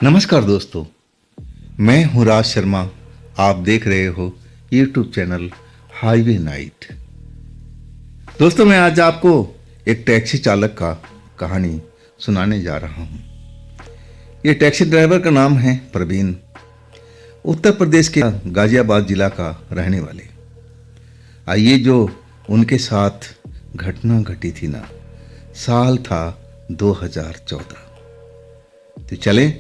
नमस्कार दोस्तों, मैं हूं राज शर्मा। आप देख रहे हो यूट्यूब चैनल हाईवे नाइट। दोस्तों, मैं आज आपको एक टैक्सी चालक का कहानी सुनाने जा रहा हूं। ये टैक्सी ड्राइवर का नाम है प्रवीण। उत्तर प्रदेश के गाजियाबाद जिला का रहने वाले। आइए, जो उनके साथ घटना घटी थी ना, साल था 2014। तो चले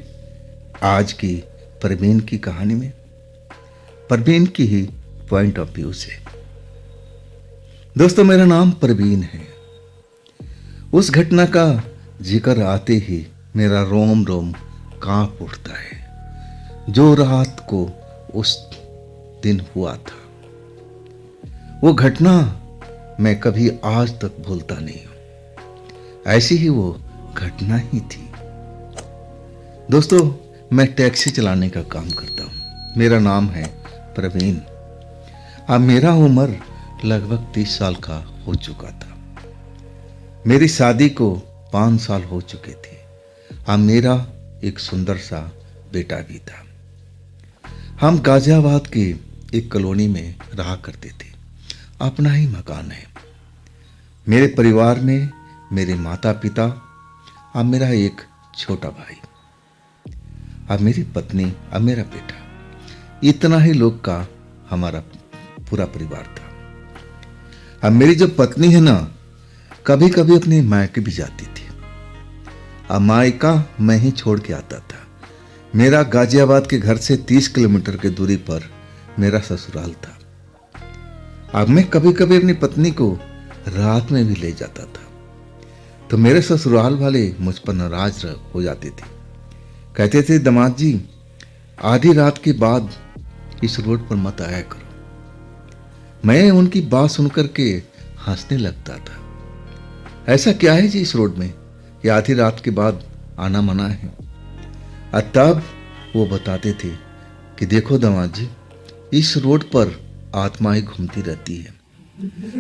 आज की प्रवीण की कहानी में, प्रवीण की ही पॉइंट ऑफ व्यू से। दोस्तों, मेरा नाम प्रवीण है। उस घटना का जिक्र आते ही मेरा रोम रोम कांप उठता है। जो रात को उस दिन हुआ था, वो घटना मैं कभी आज तक भूलता नहीं हूं। ऐसी ही वो घटना ही थी। दोस्तों, मैं टैक्सी चलाने का काम करता हूँ। मेरा नाम है प्रवीण। अब मेरा उम्र लगभग 30 साल का हो चुका था। मेरी शादी को 5 साल हो चुके थे। अब मेरा एक सुंदर सा बेटा भी था। हम गाजियाबाद की एक कॉलोनी में रहा करते थे। अपना ही मकान है। मेरे परिवार में मेरे माता पिता, अब मेरा एक छोटा भाई, अब मेरी पत्नी, अब मेरा बेटा, इतना ही लोग का हमारा पूरा परिवार था। अब मेरी जो पत्नी है ना, कभी कभी अपने मायके भी जाती थी। अब मायका मैं ही छोड़ के आता था। मेरा गाजियाबाद के घर से 30 किलोमीटर की दूरी पर मेरा ससुराल था। अब मैं कभी कभी अपनी पत्नी को रात में भी ले जाता था, तो मेरे ससुराल वाले मुझ पर नाराज हो जाते थे। कहते थे, दामाद जी, आधी रात के बाद इस रोड पर मत आया करो। मैं उनकी बात सुनकर के हंसने लगता था। ऐसा क्या है जी इस रोड में कि आधी रात के बाद आना मना है? और तब वो बताते थे कि देखो दामाद जी, इस रोड पर आत्माएं घूमती रहती है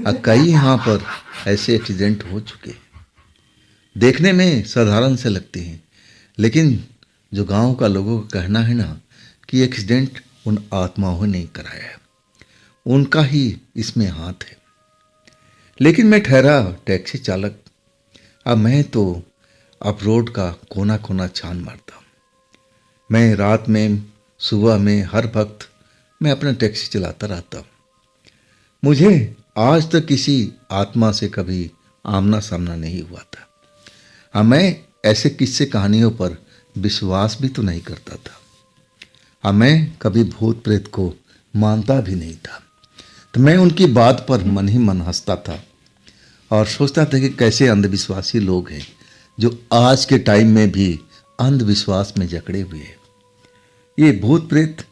और कई यहाँ पर ऐसे एक्सीडेंट हो चुके हैं। देखने में साधारण से लगते हैं, लेकिन जो गांव का लोगों का कहना है ना कि एक्सीडेंट उन आत्माओं ने कराया है, उनका ही इसमें हाथ है। लेकिन मैं ठहरा टैक्सी चालक। अब मैं तो अब रोड का कोना कोना छान मारता हूँ। मैं रात में, सुबह में, हर वक्त मैं अपना टैक्सी चलाता रहता हूँ। मुझे आज तक किसी आत्मा से कभी आमना सामना नहीं हुआ था। हाँ, मैं ऐसे किस्से कहानियों पर विश्वास भी तो नहीं करता था। हाँ, मैं कभी भूत प्रेत को मानता भी नहीं था। तो मैं उनकी बात पर मन ही मन हंसता था और सोचता था कि कैसे अंधविश्वासी लोग हैं जो आज के टाइम में भी अंधविश्वास में जकड़े हुए हैं। ये भूत प्रेत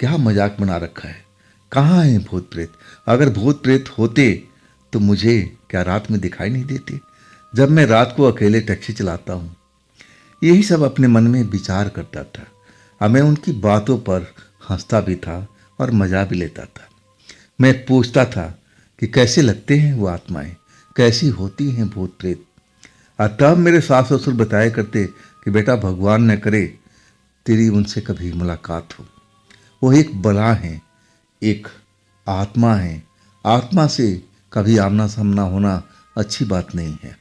क्या मजाक बना रखा है? कहाँ है भूत प्रेत? अगर भूत प्रेत होते तो मुझे क्या रात में दिखाई नहीं देते? जब मैं रात को अकेले टैक्सी चलाता हूँ, यही सब अपने मन में विचार करता था। और मैं उनकी बातों पर हंसता भी था और मजा भी लेता था। मैं पूछता था कि कैसे लगते हैं वो आत्माएं, कैसी होती हैं भूत प्रेत। और तब मेरे सास ससुर बताया करते कि बेटा, भगवान न करे तेरी उनसे कभी मुलाकात हो। वो एक बला है, एक आत्मा है। आत्मा से कभी आमना सामना होना अच्छी बात नहीं है।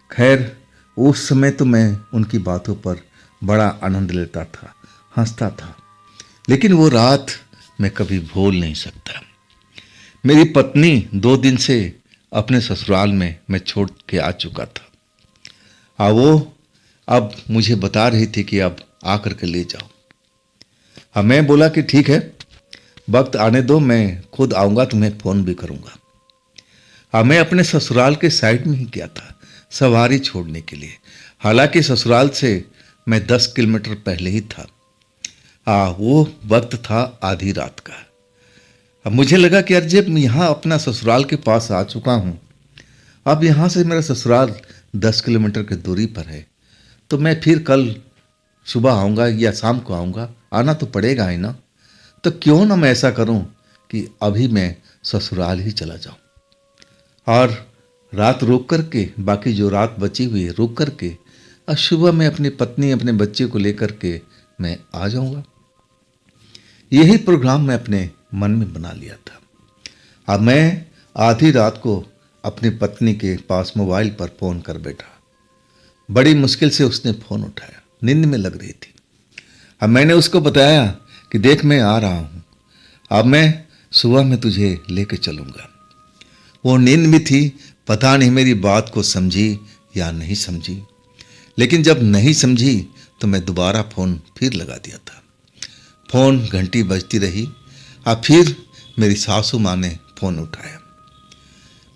खैर, उस समय तो मैं उनकी बातों पर बड़ा आनंद लेता था, हंसता था। लेकिन वो रात मैं कभी भूल नहीं सकता। मेरी पत्नी 2 दिन से अपने ससुराल में मैं छोड़ के आ चुका था। वो अब मुझे बता रही थी कि अब आकर के ले जाओ। अब मैं बोला कि ठीक है, वक्त आने दो, मैं खुद आऊँगा, तुम्हें फ़ोन भी करूँगा। मैं अपने ससुराल के साइड में ही गया था सवारी छोड़ने के लिए। हालांकि ससुराल से मैं 10 किलोमीटर पहले ही था। वो वक्त था आधी रात का। अब मुझे लगा कि यार, जब मैं यहाँ अपना ससुराल के पास आ चुका हूँ, अब यहाँ से मेरा ससुराल 10 किलोमीटर की दूरी पर है, तो मैं फिर कल सुबह आऊँगा या शाम को आऊँगा, आना तो पड़ेगा ही ना। तो क्यों ना मैं ऐसा करूँ कि अभी मैं ससुराल ही चला जाऊँ और रात रुक करके, बाकी जो रात बची हुई है रुक करके और सुबह मैं अपनी पत्नी अपने बच्चे को लेकर के मैं आ जाऊंगा। यही प्रोग्राम मैं अपने मन में बना लिया था। अब मैं आधी रात को अपनी पत्नी के पास मोबाइल पर फ़ोन कर बैठा। बड़ी मुश्किल से उसने फ़ोन उठाया, नींद में लग रही थी। अब मैंने उसको बताया कि देख मैं आ रहा हूँ, अब मैं सुबह में तुझे लेके चलूँगा। वो नींद में थी, पता नहीं मेरी बात को समझी या नहीं समझी, लेकिन जब नहीं समझी तो मैं दोबारा फ़ोन फिर लगा दिया था। फ़ोन घंटी बजती रही। अब फिर मेरी सासू माँ ने फ़ोन उठाया।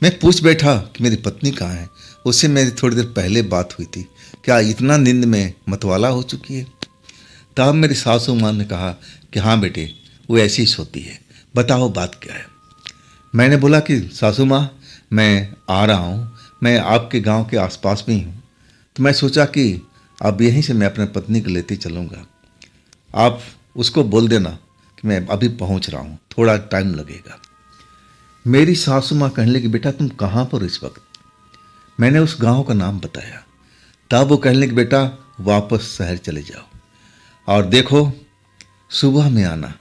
मैं पूछ बैठा कि मेरी पत्नी कहाँ है। उससे मेरी थोड़ी देर पहले बात हुई थी, क्या इतना नींद में मतवाला हो चुकी है? तब मेरी सासू माँ ने कहा कि हाँ बेटे, वो ऐसी ही सोती है, बताओ बात क्या है। मैंने बोला कि सासू माँ, मैं आ रहा हूँ, मैं आपके गांव के आसपास में ही हूँ, तो मैं सोचा कि अब यहीं से मैं अपने पत्नी को लेते चलूँगा। आप उसको बोल देना कि मैं अभी पहुँच रहा हूँ, थोड़ा टाइम लगेगा। मेरी सासू माँ कहने लगी, बेटा तुम कहाँ पर इस वक्त? मैंने उस गांव का नाम बताया। तब वो कहने लगी, बेटा वापस शहर चले जाओ और देखो सुबह में आना,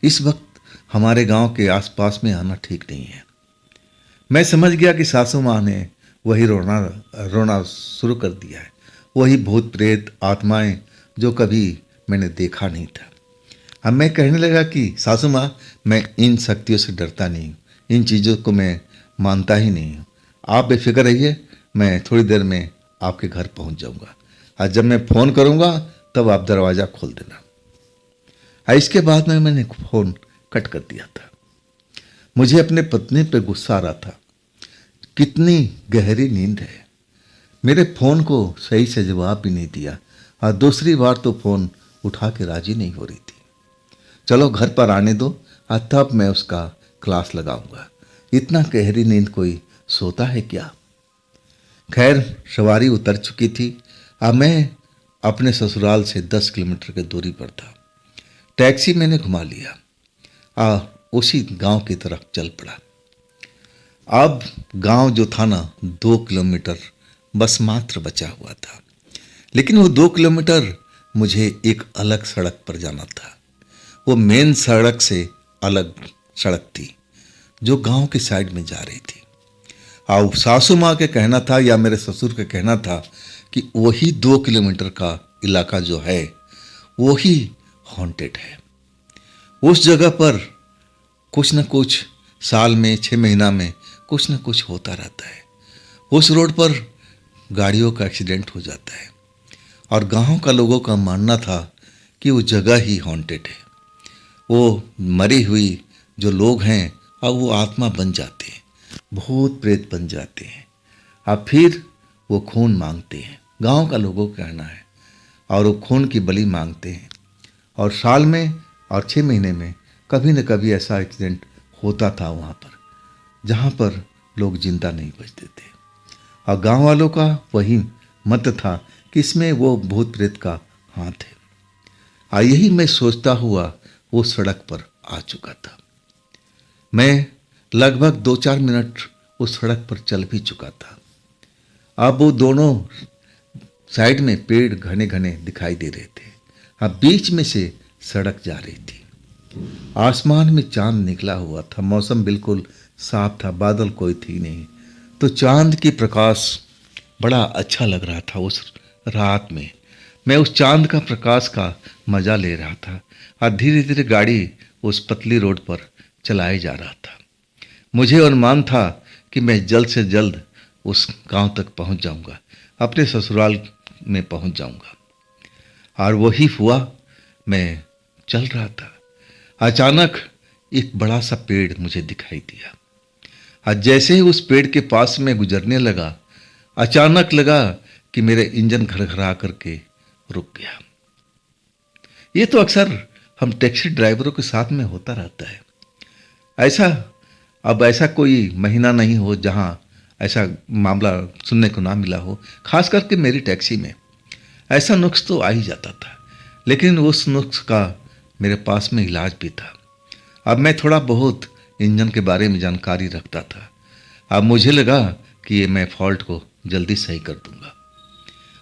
इस वक्त हमारे गांव के आसपास में आना ठीक नहीं है। मैं समझ गया कि सासू माँ ने वही रोना शुरू कर दिया है, वही भूत प्रेत आत्माएं जो कभी मैंने देखा नहीं था। अब मैं कहने लगा कि सासू माँ, मैं इन शक्तियों से डरता नहीं हूँ, इन चीज़ों को मैं मानता ही नहीं हूँ। आप बेफिक्र रहिए, मैं थोड़ी देर में आपके घर पहुँच जाऊँगा और जब मैं फ़ोन करूँगा तब आप दरवाज़ा खोल देना। इसके बाद में मैंने फ़ोन कट कर दिया था। मुझे अपने पत्नी पे गुस्सा आ रहा था, कितनी गहरी नींद है, मेरे फ़ोन को सही से जवाब भी नहीं दिया और दूसरी बार तो फ़ोन उठा के राजी नहीं हो रही थी। चलो घर पर आने दो और तब मैं उसका क्लास लगाऊंगा, इतना गहरी नींद कोई सोता है क्या? खैर सवारी उतर चुकी थी। अब मैं अपने ससुराल से 10 किलोमीटर की दूरी पर था। टैक्सी मैंने घुमा लिया, उसी गांव की तरफ चल पड़ा। अब गांव जो था ना, 2 किलोमीटर बस मात्र बचा हुआ था, लेकिन वो 2 किलोमीटर मुझे एक अलग सड़क पर जाना था। वो मेन सड़क से अलग सड़क थी जो गांव की साइड में जा रही थी। और सासू माँ के कहना था या मेरे ससुर के कहना था कि वही 2 किलोमीटर का इलाका जो है वही हॉन्टेड है। उस जगह पर कुछ न कुछ साल में 6 महीना में कुछ न कुछ होता रहता है। उस रोड पर गाड़ियों का एक्सीडेंट हो जाता है और गांव का लोगों का मानना था कि वो जगह ही हॉन्टेड है। वो मरी हुई जो लोग हैं अब वो आत्मा बन जाते हैं, भूत प्रेत बन जाते हैं। अब फिर वो खून मांगते हैं, गांव का लोगों का कहना है, और वो खून की बलि मांगते हैं। और साल में और 6 महीने में कभी न कभी ऐसा एक्सीडेंट होता था वहाँ पर, जहाँ पर लोग जिंदा नहीं बचते थे। और गांव वालों का वही मत था कि इसमें वो भूत प्रेत का हाथ है। और यही मैं सोचता हुआ वो सड़क पर आ चुका था। मैं लगभग 2-4 मिनट उस सड़क पर चल भी चुका था। अब वो दोनों साइड में पेड़ घने घने दिखाई दे रहे थे। अब बीच में से सड़क जा रही थी। आसमान में चांद निकला हुआ था, मौसम बिल्कुल साफ था, बादल कोई थी नहीं, तो चांद की प्रकाश बड़ा अच्छा लग रहा था। उस रात में मैं उस चांद का प्रकाश का मजा ले रहा था और धीरे धीरे गाड़ी उस पतली रोड पर चलाए जा रहा था। मुझे अनुमान था कि मैं जल्द से जल्द उस गांव तक पहुंच जाऊंगा, अपने ससुराल में पहुंच जाऊंगा। और वही हुआ। मैं चल रहा था, अचानक एक बड़ा सा पेड़ मुझे दिखाई दिया और जैसे ही उस पेड़ के पास में गुजरने लगा, अचानक लगा कि मेरे इंजन घरघरा करके रुक गया। ये तो अक्सर हम टैक्सी ड्राइवरों के साथ में होता रहता है। ऐसा कोई महीना नहीं हो जहां ऐसा मामला सुनने को ना मिला हो। खास करके मेरी टैक्सी में ऐसा नुक्स तो आ ही जाता था, लेकिन उस नुक्स का मेरे पास में इलाज भी था। अब मैं थोड़ा बहुत इंजन के बारे में जानकारी रखता था। अब मुझे लगा कि ये मैं फॉल्ट को जल्दी सही कर दूंगा।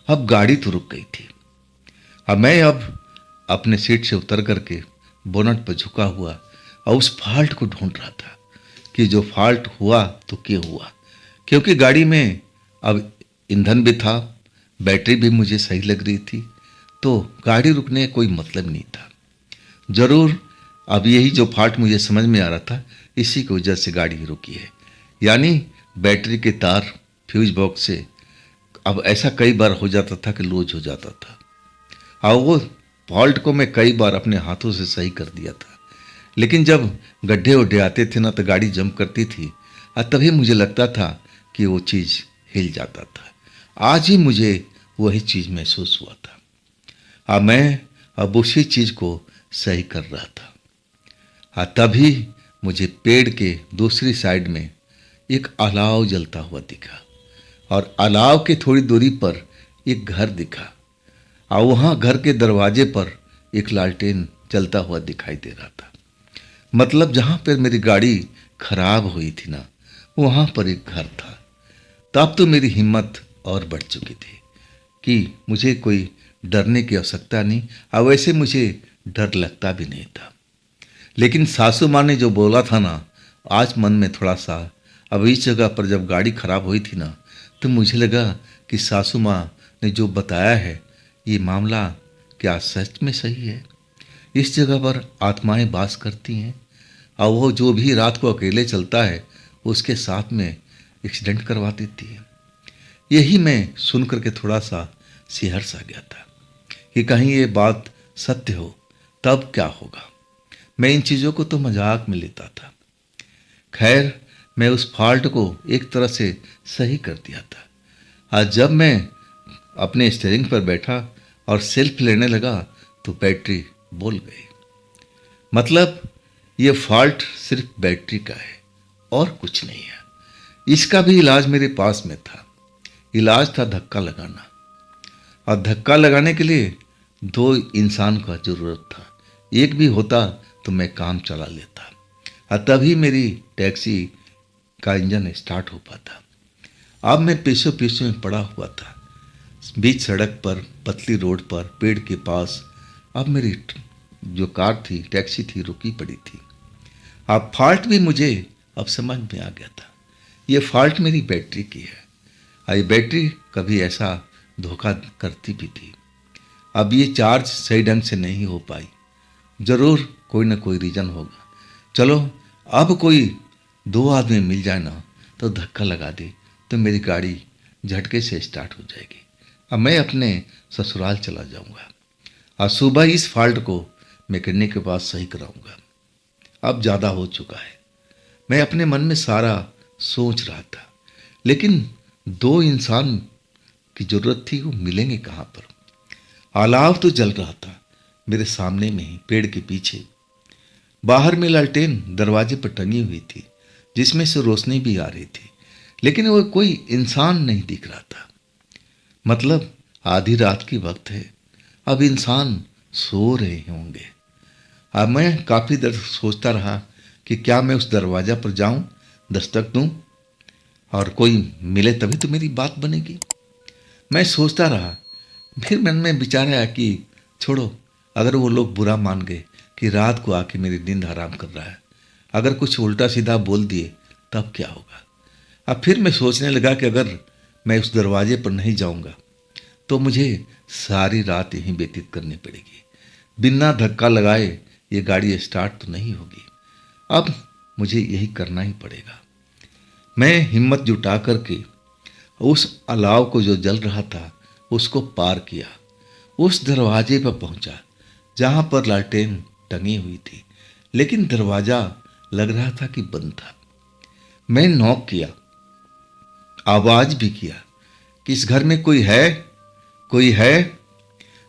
अब गाड़ी तो रुक गई थी। मैं अपने सीट से उतर करके बोनट पर झुका हुआ और उस फॉल्ट को ढूंढ रहा था कि जो फॉल्ट हुआ तो क्या हुआ, क्योंकि गाड़ी में अब ईंधन भी था, बैटरी भी मुझे सही लग रही थी, तो गाड़ी रुकने का कोई मतलब नहीं था। जरूर अब यही जो फॉल्ट मुझे समझ में आ रहा था, इसी की वजह से गाड़ी रुकी है, यानी बैटरी के तार फ्यूज बॉक्स से अब ऐसा कई बार हो जाता था कि लूज हो जाता था, और वो फॉल्ट को मैं कई बार अपने हाथों से सही कर दिया था। लेकिन जब गड्ढे उड्ढे आते थे ना तो गाड़ी जंप करती थी, और तभी मुझे लगता था कि वो चीज़ हिल जाता था। आज ही मुझे वही चीज़ महसूस हुआ था। मैं अब उसी चीज़ को सही कर रहा था। तभी मुझे पेड़ के दूसरी साइड में एक अलाव जलता हुआ दिखा, और अलाव के थोड़ी दूरी पर एक घर दिखा, और वहाँ घर के दरवाजे पर एक लालटेन जलता हुआ दिखाई दे रहा था। मतलब जहाँ पर मेरी गाड़ी खराब हुई थी ना, वहाँ पर एक घर था। तब तो मेरी हिम्मत और बढ़ चुकी थी कि मुझे कोई डरने की आवश्यकता नहीं, और वैसे मुझे डर लगता भी नहीं था। लेकिन सासू माँ ने जो बोला था ना, आज मन में थोड़ा सा, अब इस जगह पर जब गाड़ी खराब हुई थी ना, तो मुझे लगा कि सासू माँ ने जो बताया है ये मामला क्या सच में सही है। इस जगह पर आत्माएं वास करती हैं, और वो जो भी रात को अकेले चलता है उसके साथ में एक्सीडेंट करवा देती है। यही मैं सुन करके थोड़ा सा सिहर सा गया था कि कहीं ये बात सत्य हो तब क्या होगा। मैं इन चीज़ों को तो मजाक में लेता था। खैर, मैं उस फॉल्ट को एक तरह से सही कर दिया था। आज जब मैं अपने स्टीयरिंग पर बैठा और सेल्फ लेने लगा तो बैटरी बोल गई। मतलब ये फॉल्ट सिर्फ बैटरी का है और कुछ नहीं है। इसका भी इलाज मेरे पास में था। इलाज था धक्का लगाना, और धक्का लगाने के लिए दो इंसान का जरूरत था। एक भी होता तो मैं काम चला लेता, और तभी मेरी टैक्सी का इंजन स्टार्ट हो पाता। अब मैं पीछे पीछे में पड़ा हुआ था बीच सड़क पर, पतली रोड पर, पेड़ के पास। अब मेरी जो कार थी, टैक्सी थी, रुकी पड़ी थी। अब फॉल्ट भी मुझे अब समझ में आ गया था। ये फॉल्ट मेरी बैटरी की है, और ये बैटरी कभी ऐसा धोखा करती भी थी। अब ये चार्ज सही ढंग से नहीं हो पाई। जरूर कोई ना कोई रीज़न होगा। चलो, अब कोई दो आदमी मिल जाए ना तो धक्का लगा दे तो मेरी गाड़ी झटके से स्टार्ट हो जाएगी। अब मैं अपने ससुराल चला जाऊंगा, और सुबह इस फॉल्ट को मैकेनिक के पास सही कराऊंगा। अब ज़्यादा हो चुका है। मैं अपने मन में सारा सोच रहा था, लेकिन दो इंसान की जरूरत थी, वो मिलेंगे कहाँ पर। अलाव तो जल रहा था मेरे सामने में ही, पेड़ के पीछे। बाहर में लालटेन दरवाजे पर टंगी हुई थी, जिसमें से रोशनी भी आ रही थी, लेकिन वो कोई इंसान नहीं दिख रहा था। मतलब आधी रात की वक्त है, अब इंसान सो रहे होंगे। अब मैं काफ़ी देर सोचता रहा कि क्या मैं उस दरवाज़ा पर जाऊं, दस्तक दूं, और कोई मिले तभी तो मेरी बात बनेगी। मैं सोचता रहा। फिर मन में विचार आया कि छोड़ो, अगर वो लोग बुरा मान गए कि रात को आके मेरी नींद हराम कर रहा है, अगर कुछ उल्टा सीधा बोल दिए तब क्या होगा। अब फिर मैं सोचने लगा कि अगर मैं उस दरवाजे पर नहीं जाऊंगा तो मुझे सारी रात यहीं व्यतीत करनी पड़ेगी। बिना धक्का लगाए ये गाड़ी स्टार्ट तो नहीं होगी। अब मुझे यही करना ही पड़ेगा। मैं हिम्मत जुटा करके उस अलाव को जो जल रहा था उसको पार किया, उस दरवाजे पर पहुंचा जहां पर लालटेन टंगी हुई थी, लेकिन दरवाजा लग रहा था कि बंद था। मैं नॉक किया, आवाज भी किया कि इस घर में कोई है, कोई है।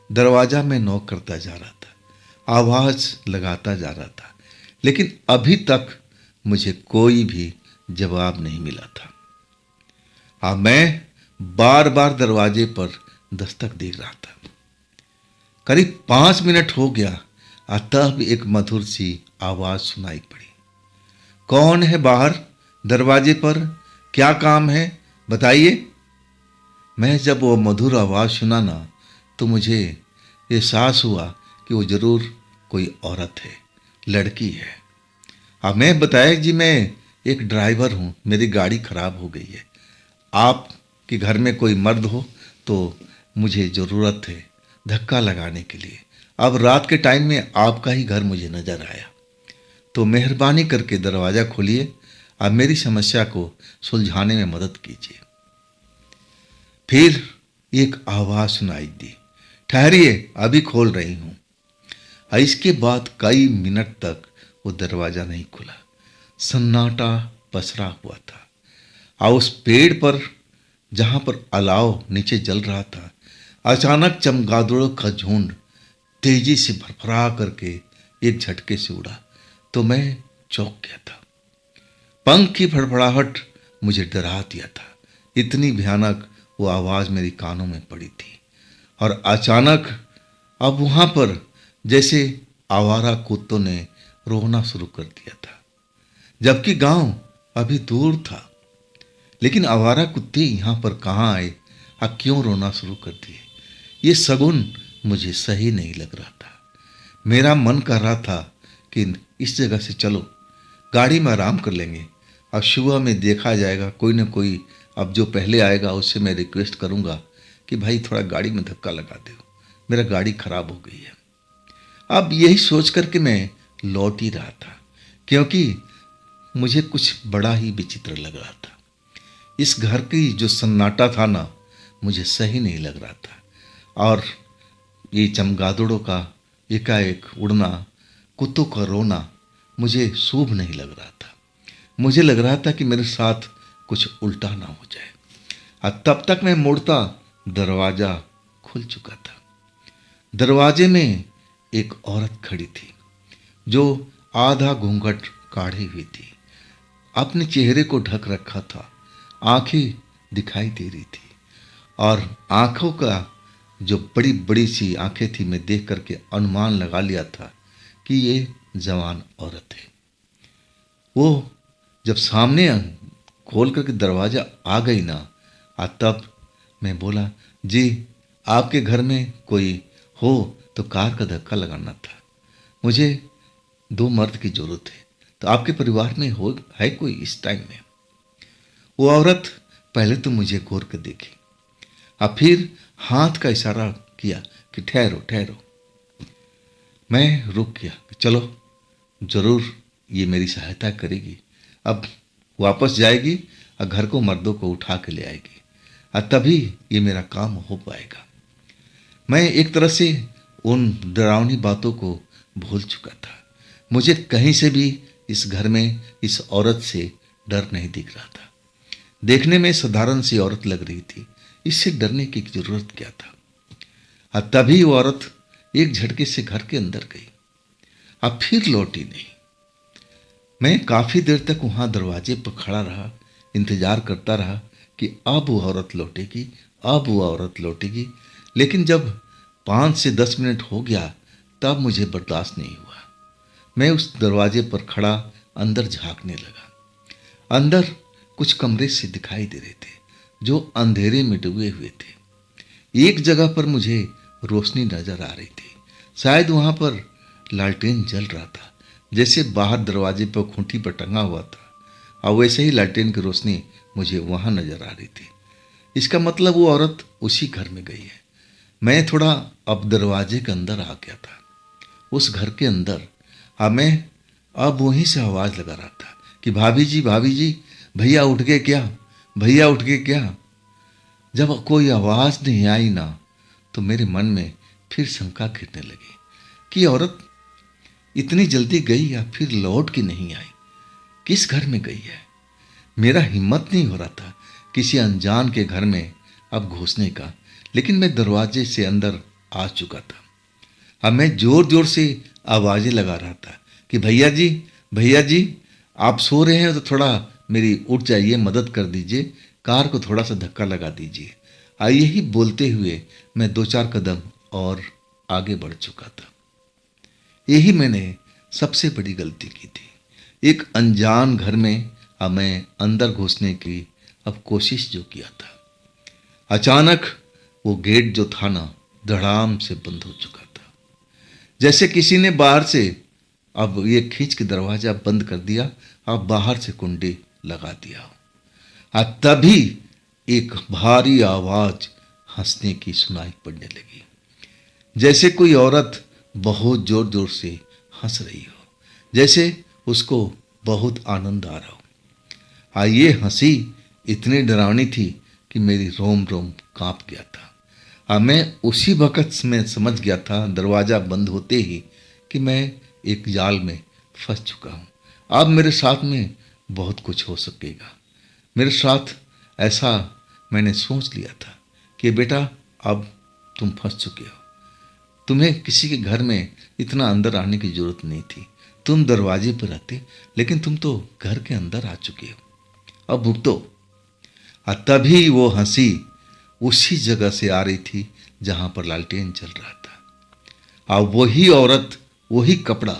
दरवाजा में नॉक करता जा रहा था, आवाज लगाता जा रहा था, लेकिन अभी तक मुझे कोई भी जवाब नहीं मिला था। अब मैं बार बार दरवाजे पर दस्तक दे रहा था। करीब 5 मिनट हो गया, तब एक मधुर सी आवाज सुनाई पड़ी। कौन है बाहर दरवाजे पर? क्या काम है बताइए। मैं जब वो मधुर आवाज़ सुना ना, तो मुझे एहसास हुआ कि वो ज़रूर कोई औरत है, लड़की है। अब मैं बताया जी, मैं एक ड्राइवर हूँ, मेरी गाड़ी खराब हो गई है। आपके घर में कोई मर्द हो तो मुझे ज़रूरत है धक्का लगाने के लिए। अब रात के टाइम में आपका ही घर मुझे नज़र आया, तो मेहरबानी करके दरवाज़ा खोलिए। अब मेरी समस्या को सुलझाने में मदद कीजिए। फिर एक आवाज़ सुनाई दी, ठहरिए अभी खोल रही हूँ। इसके बाद कई मिनट तक वो दरवाज़ा नहीं खुला। सन्नाटा पसरा हुआ था और उस पेड़ पर जहाँ पर अलाव नीचे जल रहा था, अचानक चमगादड़ों का झुंड तेजी से फरफरा करके एक झटके से उड़ा, तो मैं चौंक गया था। पंख की फड़फड़ाहट मुझे डरा दिया था। इतनी भयानक वो आवाज़ मेरी कानों में पड़ी थी। और अचानक अब वहाँ पर जैसे आवारा कुत्तों ने रोना शुरू कर दिया था, जबकि गांव अभी दूर था। लेकिन आवारा कुत्ते यहाँ पर कहाँ आए, अब क्यों रोना शुरू कर दिए? ये शगुन मुझे सही नहीं लग रहा था। मेरा मन कर रहा था कि इस जगह से चलो, गाड़ी में आराम कर लेंगे, अब सुबह में देखा जाएगा। कोई ना कोई अब जो पहले आएगा उससे मैं रिक्वेस्ट करूँगा कि भाई थोड़ा गाड़ी में धक्का लगा दो, मेरा गाड़ी खराब हो गई है। अब यही सोच कर के मैं लौट ही रहा था, क्योंकि मुझे कुछ बड़ा ही विचित्र लग रहा था। इस घर की जो सन्नाटा था ना, मुझे सही नहीं लग रहा था। और ये चमगादड़ों का एकाएक उड़ना, कुत्तों का रोना मुझे शुभ नहीं लग रहा था। मुझे लग रहा था कि मेरे साथ कुछ उल्टा ना हो जाए। और तब तक मैं मुड़ता, दरवाज़ा खुल चुका था। दरवाजे में एक औरत खड़ी थी जो आधा घूंघट काढ़ी हुई थी, अपने चेहरे को ढक रखा था, आंखें दिखाई दे रही थी। और आंखों का जो बड़ी बड़ी सी आंखें थी, मैं देख करके अनुमान लगा लिया था कि ये जवान औरत है। वो जब सामने खोल करके दरवाज़ा आ गई ना, तब मैं बोला, जी आपके घर में कोई हो तो कार का धक्का लगाना था, मुझे 2 मर्द की ज़रूरत है, तो आपके परिवार में हो है कोई इस टाइम में? वो औरत पहले तो मुझे घूर कर देखी, अब फिर हाथ का इशारा किया कि ठहरो ठहरो। मैं रुक गया, चलो ज़रूर ये मेरी सहायता करेगी। अब वापस जाएगी और घर को मर्दों को उठा के ले आएगी, और तभी ये मेरा काम हो पाएगा। मैं एक तरह से उन डरावनी बातों को भूल चुका था। मुझे कहीं से भी इस घर में इस औरत से डर नहीं दिख रहा था। देखने में साधारण सी औरत लग रही थी, इससे डरने की जरूरत क्या था? और तभी वो औरत एक झटके से घर के अंदर गई, अब फिर लौटी नहीं। मैं काफी देर तक वहां दरवाजे पर खड़ा रहा, इंतजार करता रहा कि अब वो औरत लौटेगी, अब वो औरत लौटेगी। लेकिन जब 5 से 10 मिनट हो गया, तब मुझे बर्दाश्त नहीं हुआ। मैं उस दरवाजे पर खड़ा अंदर झांकने लगा। अंदर कुछ कमरे से दिखाई दे रहे थे जो अंधेरे में डूबे हुए थे। एक जगह पर मुझे रोशनी नजर आ रही थी, शायद वहां पर लालटेन जल रहा था, जैसे बाहर दरवाजे पर खूंटी पर टंगा हुआ था, और वैसे ही लालटेन की रोशनी मुझे वहां नजर आ रही थी। इसका मतलब वो औरत उसी घर में गई है। मैं थोड़ा अब दरवाजे के अंदर आ गया था, उस घर के अंदर। मैं अब वहीं से आवाज़ लगा रहा था कि भाभी जी, भैया उठ गए क्या, भैया उठ गए क्या? जब कोई आवाज़ नहीं आई ना, तो मेरे मन में फिर शंका घिरने लगी कि औरत इतनी जल्दी गई या फिर लौट के नहीं आई, किस घर में गई है? मेरा हिम्मत नहीं हो रहा था किसी अनजान के घर में अब घुसने का, लेकिन मैं दरवाजे से अंदर आ चुका था। अब मैं जोर जोर से आवाज़ें लगा रहा था कि भैया जी, आप सो रहे हैं तो थोड़ा मेरी उठ जाइए, मदद कर दीजिए, कार को थोड़ा सा धक्का लगा दीजिए। यही बोलते हुए मैं 2-4 कदम और आगे बढ़ चुका था। यही मैंने सबसे बड़ी गलती की थी, एक अनजान घर में मैं अंदर घुसने की अब कोशिश जो किया था। अचानक वो गेट जो था ना, धड़ाम से बंद हो चुका था, जैसे किसी ने बाहर से अब ये खींच के दरवाजा बंद कर दिया, अब बाहर से कुंडी लगा दिया। तभी एक भारी आवाज हंसने की सुनाई पड़ने लगी, जैसे कोई औरत बहुत जोर जोर से हंस रही हो, जैसे उसको बहुत आनंद आ रहा हो। ये हंसी इतनी डरावनी थी कि मेरी रोम रोम कांप गया था। मैं उसी वक्त में समझ गया था, दरवाज़ा बंद होते ही, कि मैं एक जाल में फंस चुका हूँ। अब मेरे साथ में बहुत कुछ हो सकेगा। मेरे साथ ऐसा मैंने सोच लिया था कि बेटा अब तुम फंस चुके हो, तुम्हें किसी के घर में इतना अंदर आने की जरूरत नहीं थी, तुम दरवाजे पर रहते, लेकिन तुम तो घर के अंदर आ चुके हो, अब भुगतो। तभी वो हंसी उसी जगह से आ रही थी जहां पर लालटेन जल रहा था। और वही औरत, वही कपड़ा,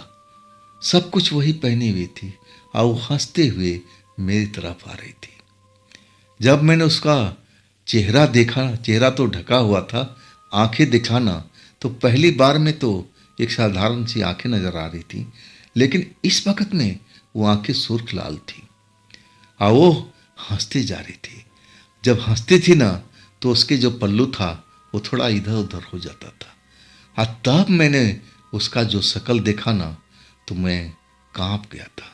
सब कुछ वही पहनी हुई थी, और वो हंसते हुए मेरी तरफ आ रही थी। जब मैंने उसका चेहरा देखा, चेहरा तो ढका हुआ था, आंखें दिखाना तो पहली बार में तो एक साधारण सी आंखें नजर आ रही थी, लेकिन इस वक्त में वो आंखें सुर्ख लाल थी और वो हंसती जा रही थी। जब हंसती थी ना, तो उसके जो पल्लू था वो थोड़ा इधर उधर हो जाता था। तब मैंने उसका जो शक्ल देखा ना, तो मैं कांप गया था।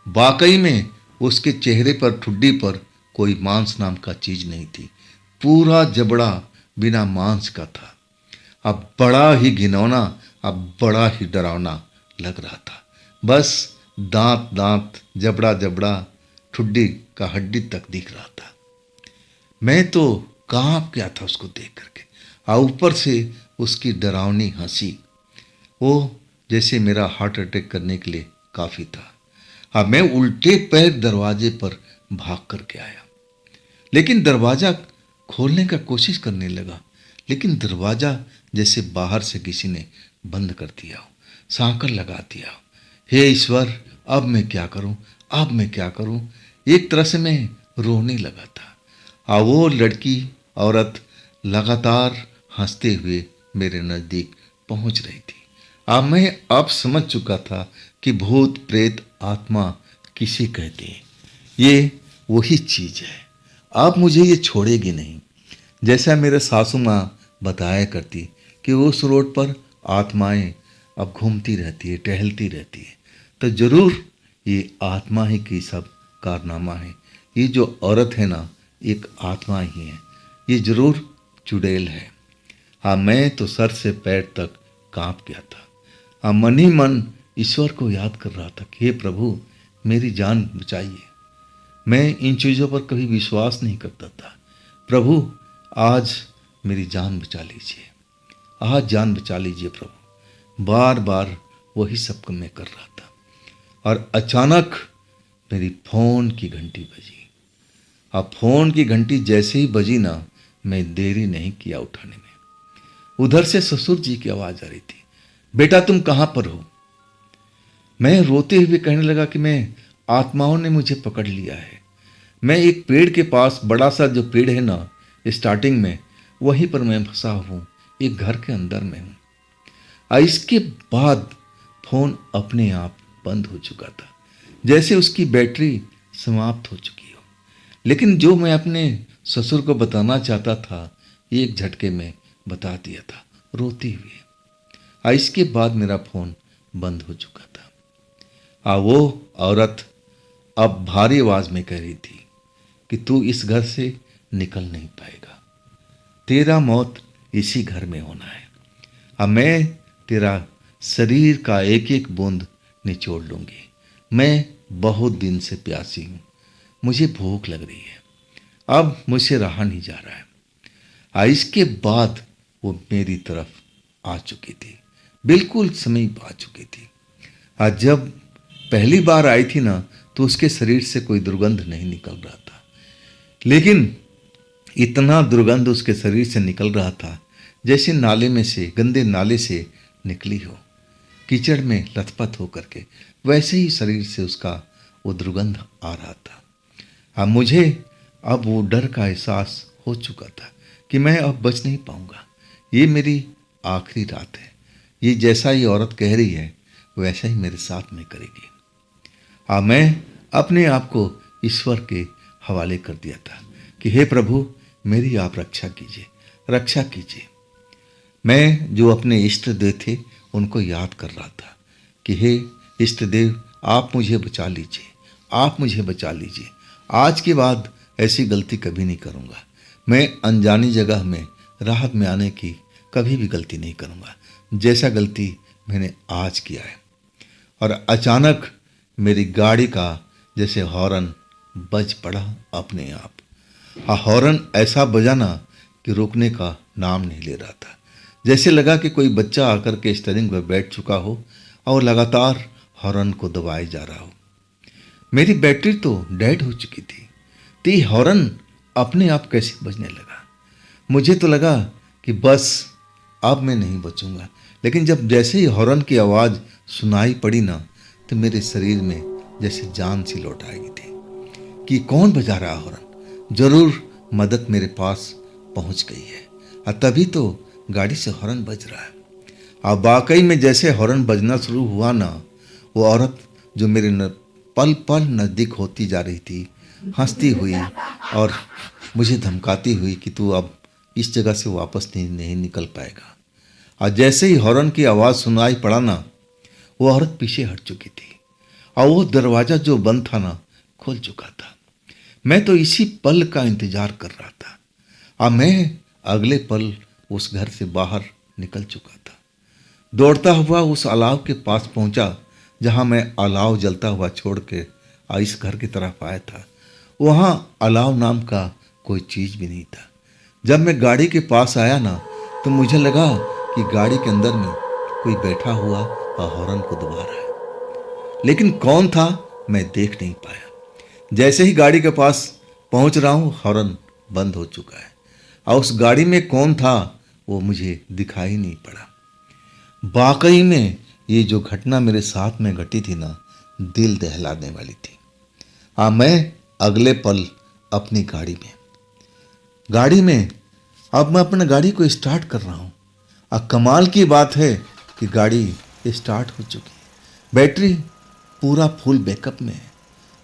वाकई में उसके चेहरे पर, ठुड्डी पर कोई मांस नाम का चीज नहीं थी, पूरा जबड़ा बिना मांस का था। अब बड़ा ही घिनौना, अब बड़ा ही डरावना लग रहा था। बस दांत दांत, जबड़ा जबड़ा, ठुड्डी का हड्डी तक दिख रहा था। मैं तो कांप गया था उसको देख करके, और ऊपर से उसकी डरावनी हंसी, वो जैसे मेरा हार्ट अटैक करने के लिए काफी था। अब मैं उल्टे पैर दरवाजे पर भाग करके आया, लेकिन दरवाजा खोलने का कोशिश करने लगा, लेकिन दरवाजा जैसे बाहर से किसी ने बंद कर दिया हो, सांकर लगा दिया हो। हे ईश्वर, अब मैं क्या करूं, अब मैं क्या करूं। एक तरह से मैं रोने लगा था, और वो लड़की, औरत लगातार हंसते हुए मेरे नज़दीक पहुंच रही थी। मैं अब समझ चुका था कि भूत प्रेत आत्मा किसे कहते हैं। ये वही चीज है, अब मुझे ये छोड़ेगी नहीं। जैसा मेरे सासू माँ बताया करती कि उस रोड पर आत्माएं अब घूमती रहती है, टहलती रहती है, तो जरूर ये आत्मा ही की सब कारनामा है। ये जो औरत है ना, एक आत्मा ही है, ये जरूर चुड़ैल है। मैं तो सर से पैर तक कांप गया था। मन ही मन ईश्वर को याद कर रहा था कि हे प्रभु, मेरी जान बचाइए। मैं इन चीज़ों पर कभी विश्वास नहीं करता था। प्रभु, आज मेरी जान बचा लीजिए, आज जान बचा लीजिए प्रभु। बार बार वही सब मैं कर रहा था, और अचानक मेरी फोन की घंटी बजी। अब फोन की घंटी जैसे ही बजी ना, मैं देरी नहीं किया उठाने में। उधर से ससुर जी की आवाज आ रही थी, बेटा तुम कहां पर हो। मैं रोते हुए कहने लगा कि मैं, आत्माओं ने मुझे पकड़ लिया है। मैं एक पेड़ के पास, बड़ा सा जो पेड़ है ना स्टार्टिंग में, वहीं पर मैं फंसा हूँ, एक घर के अंदर में हूँ। इसके बाद फोन अपने आप बंद हो चुका था, जैसे उसकी बैटरी समाप्त हो चुकी हो। लेकिन जो मैं अपने ससुर को बताना चाहता था, एक झटके में बता दिया था, रोते हुए। इसके बाद मेरा फोन बंद हो चुका था। वो औरत अब भारी आवाज में कह रही थी कि तू इस घर से निकल नहीं पाएगा, तेरा मौत इसी घर में होना है। अब मैं तेरा शरीर का एक एक बूंद निचोड़ लूंगी। मैं बहुत दिन से प्यासी हूं, मुझे भूख लग रही है, अब मुझसे रहा नहीं जा रहा है। इसके बाद वो मेरी तरफ आ चुकी थी, बिल्कुल समीप आ चुकी थी। आज जब पहली बार आई थी ना, तो उसके शरीर से कोई दुर्गंध नहीं निकल रहा था, लेकिन इतना दुर्गंध उसके शरीर से निकल रहा था जैसे नाले में से, गंदे नाले से निकली हो, कीचड़ में लथपथ होकर के, वैसे ही शरीर से उसका वो दुर्गंध आ रहा था। मुझे अब वो डर का एहसास हो चुका था, कि मैं अब बच नहीं पाऊंगा, ये मेरी आखिरी रात है। ये जैसा ये औरत कह रही है वैसा ही मेरे साथ में करेगी। मैं अपने आप को ईश्वर के हवाले कर दिया था कि हे प्रभु, मेरी आप रक्षा कीजिए, रक्षा कीजिए। मैं जो अपने इष्ट देव थे उनको याद कर रहा था कि हे इष्ट देव, आप मुझे बचा लीजिए, आप मुझे बचा लीजिए। आज के बाद ऐसी गलती कभी नहीं करूँगा। मैं अनजानी जगह में राहत में आने की कभी भी गलती नहीं करूँगा, जैसा गलती मैंने आज किया है। और अचानक मेरी गाड़ी का जैसे हॉर्न बज पड़ा अपने आप। हॉर्न ऐसा बजा ना कि रुकने का नाम नहीं ले रहा था। जैसे लगा कि कोई बच्चा आकर के स्टीयरिंग पर बैठ चुका हो और लगातार हॉर्न को दबाए जा रहा हो। मेरी बैटरी तो डेड हो चुकी थी, तो ये हॉर्न अपने आप कैसे बजने लगा। मुझे तो लगा कि बस अब मैं नहीं बचूंगा। लेकिन जब जैसे ही हॉर्न की आवाज़ सुनाई पड़ी ना, तो मेरे शरीर में जैसे जान सी लौट आई थी कि कौन बजा रहा हॉर्न, जरूर मदद मेरे पास पहुंच गई है। और तभी तो गाड़ी से हॉर्न बज रहा है। अब वाकई में जैसे हॉर्न बजना शुरू हुआ ना, वो औरत जो मेरे पल पल नज़दीक होती जा रही थी, हंसती हुई और मुझे धमकाती हुई कि तू अब इस जगह से वापस नहीं निकल पाएगा। और जैसे ही हॉर्न की आवाज़ सुनाई पड़ा ना, वो औरत पीछे हट चुकी थी और वो दरवाज़ा जो बंद था ना, खुल चुका था। मैं तो इसी पल का इंतजार कर रहा था और मैं अगले पल उस घर से बाहर निकल चुका था। दौड़ता हुआ उस अलाव के पास पहुंचा जहां मैं अलाव जलता हुआ छोड़ के इस घर की तरफ आया था। वहां अलाव नाम का कोई चीज़ भी नहीं था। जब मैं गाड़ी के पास आया ना, तो मुझे लगा कि गाड़ी के अंदर में कोई बैठा हुआ और हॉर्न को दबा रहा है, लेकिन कौन था मैं देख नहीं पाया। जैसे ही गाड़ी के पास पहुंच रहा हूं, हॉर्न बंद हो चुका है और उस गाड़ी में कौन था वो मुझे दिखाई नहीं पड़ा। वाकई में ये जो घटना मेरे साथ में घटी थी ना, दिल दहलाने वाली थी। मैं अगले पल अपनी गाड़ी में अब मैं अपने गाड़ी को स्टार्ट कर रहा हूँ और कमाल की बात है कि गाड़ी स्टार्ट हो चुकी है, बैटरी पूरा फुल बैकअप में है।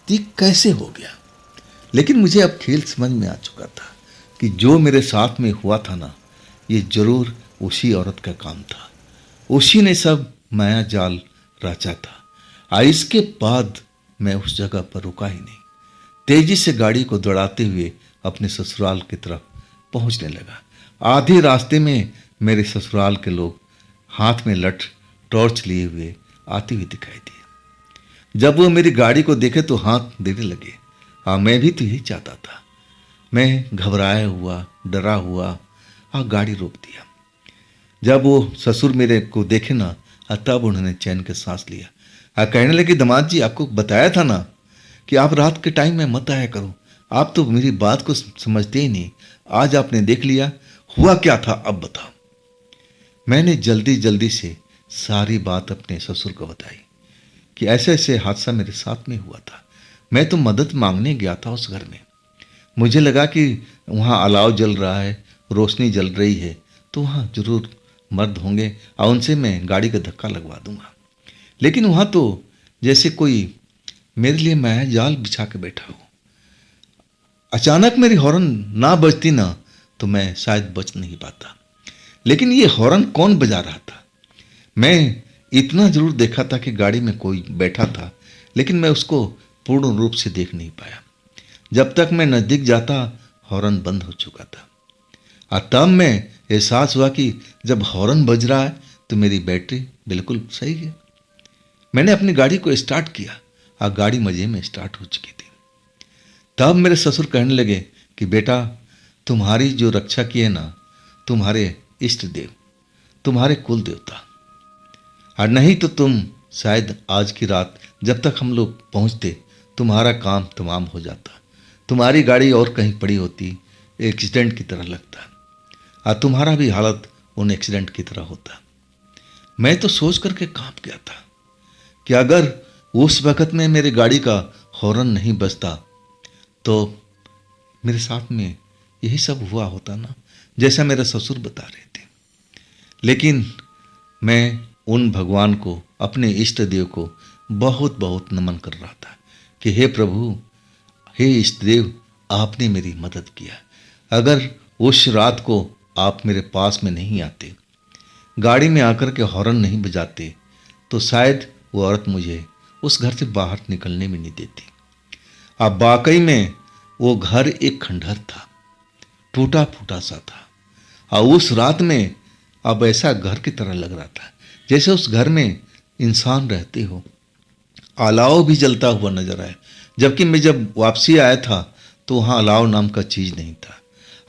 तो ये कैसे हो गया? लेकिन मुझे अब खेल समझ में आ चुका था कि जो मेरे साथ में हुआ था ना, ये जरूर उसी औरत का काम था। उसी ने सब माया जाल रचा था। इसके बाद मैं उस जगह पर रुका ही नहीं, तेजी से गाड़ी को दौड़ाते हुए अपने ससुराल की तरफ पहुंचने लगा। आधे रास्ते में मेरे ससुराल के लोग हाथ में लठ टॉर्च लिए हुए आते हुए दिखाई दिए। जब वो मेरी गाड़ी को देखे तो हाथ देने लगे। मैं भी तो यही चाहता था। मैं घबराया हुआ, डरा हुआ गाड़ी रोक दिया। जब वो ससुर मेरे को देखे ना, तब उन्होंने चैन के सांस लिया। कहने लगे, दामाद जी, आपको बताया था ना कि आप रात के टाइम में मत आया करो। आप तो मेरी बात को समझते ही नहीं। आज आपने देख लिया, हुआ क्या था, अब बताओ। मैंने जल्दी जल्दी से सारी बात अपने ससुर को बताई कि ऐसे ऐसे हादसा मेरे साथ में हुआ था। मैं तो मदद मांगने गया था उस घर में। मुझे लगा कि वहाँ अलाव जल रहा है, रोशनी जल रही है, तो वहाँ जरूर मर्द होंगे और उनसे मैं गाड़ी का धक्का लगवा दूंगा। लेकिन वहाँ तो जैसे कोई मेरे लिए माया जाल बिछा के बैठा हो। अचानक मेरी हॉर्न ना बजती ना, तो मैं शायद बच नहीं पाता। लेकिन ये हॉर्न कौन बजा रहा था? मैं इतना जरूर देखा था कि गाड़ी में कोई बैठा था, लेकिन मैं उसको पूर्ण रूप से देख नहीं पाया। जब तक मैं नज़दीक जाता, हॉर्न बंद हो चुका था। और तब मैं एहसास हुआ कि जब हॉर्न बज रहा है तो मेरी बैटरी बिल्कुल सही है। मैंने अपनी गाड़ी को स्टार्ट किया और गाड़ी मज़े में स्टार्ट हो चुकी थी। तब मेरे ससुर कहने लगे कि बेटा, तुम्हारी जो रक्षा की है ना, तुम्हारे इष्ट देव, तुम्हारे कुल देवता, और नहीं तो तुम शायद आज की रात जब तक हम लोग पहुंचते तुम्हारा काम तमाम हो जाता। तुम्हारी गाड़ी और कहीं पड़ी होती, एक्सीडेंट की तरह लगता, और तुम्हारा भी हालत उन एक्सीडेंट की तरह होता। मैं तो सोच करके कांप गया था कि अगर उस वक़्त में मेरी गाड़ी का हॉर्न नहीं बजता तो मेरे साथ में यही सब हुआ होता ना। जैसा मेरे ससुर बता रहे थे। लेकिन मैं उन भगवान को, अपने इष्ट देव को बहुत बहुत नमन कर रहा था कि हे प्रभु, हे इष्ट देव, आपने मेरी मदद किया। अगर उस रात को आप मेरे पास में नहीं आते, गाड़ी में आकर के हॉर्न नहीं बजाते, तो शायद वो औरत मुझे उस घर से बाहर निकलने में नहीं देती। अब वाकई में वो घर एक खंडहर था, टूटा फूटा सा था। और उस रात में अब ऐसा घर की तरह लग रहा था जैसे उस घर में इंसान रहते हो। अलाव भी जलता हुआ नजर आया, जबकि मैं जब वापसी आया था तो वहाँ अलाव नाम का चीज़ नहीं था।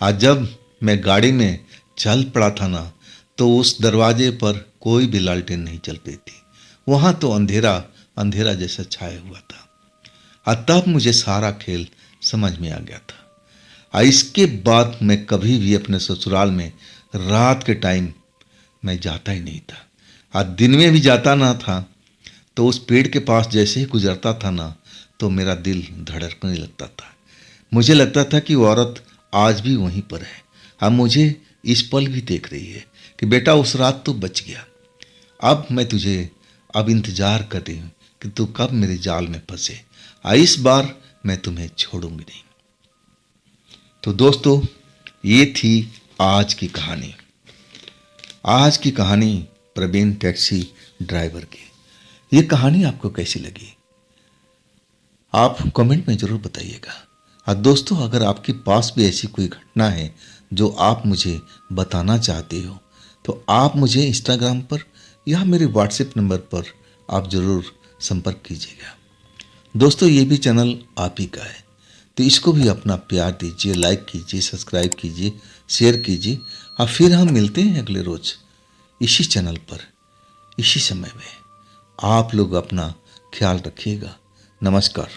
आज जब मैं गाड़ी में चल पड़ा था ना, तो उस दरवाजे पर कोई भी लालटेन नहीं चल रही थी। वहाँ तो अंधेरा अंधेरा जैसा छाया हुआ था। और तब मुझे सारा खेल समझ में आ गया था। और इसके बाद मैं कभी भी अपने ससुराल में रात के टाइम मैं जाता ही नहीं था। और दिन में भी जाता ना था तो उस पेड़ के पास जैसे ही गुजरता था ना, तो मेरा दिल धड़कने लगता था। मुझे लगता था कि वो औरत आज भी वहीं पर है। अब मुझे इस पल भी देख रही है कि बेटा उस रात तो बच गया, अब मैं तुझे अब इंतजार कर रही हूँ कि तू कब मेरे जाल में फंसे। इस बार मैं तुम्हें छोड़ूंगी नहीं। तो दोस्तों, ये थी आज की कहानी। आज की कहानी प्रवीण टैक्सी ड्राइवर की। ये कहानी आपको कैसी लगी, आप कमेंट में ज़रूर बताइएगा। और दोस्तों, अगर आपके पास भी ऐसी कोई घटना है जो आप मुझे बताना चाहते हो, तो आप मुझे इंस्टाग्राम पर या मेरे व्हाट्सएप नंबर पर आप ज़रूर संपर्क कीजिएगा। दोस्तों, ये भी चैनल आप ही का है, तो इसको भी अपना प्यार दीजिए, लाइक कीजिए, सब्सक्राइब कीजिए, शेयर कीजिए। और फिर हम मिलते हैं अगले रोज़ इसी चैनल पर, इसी समय में। आप लोग अपना ख्याल रखिएगा। नमस्कार।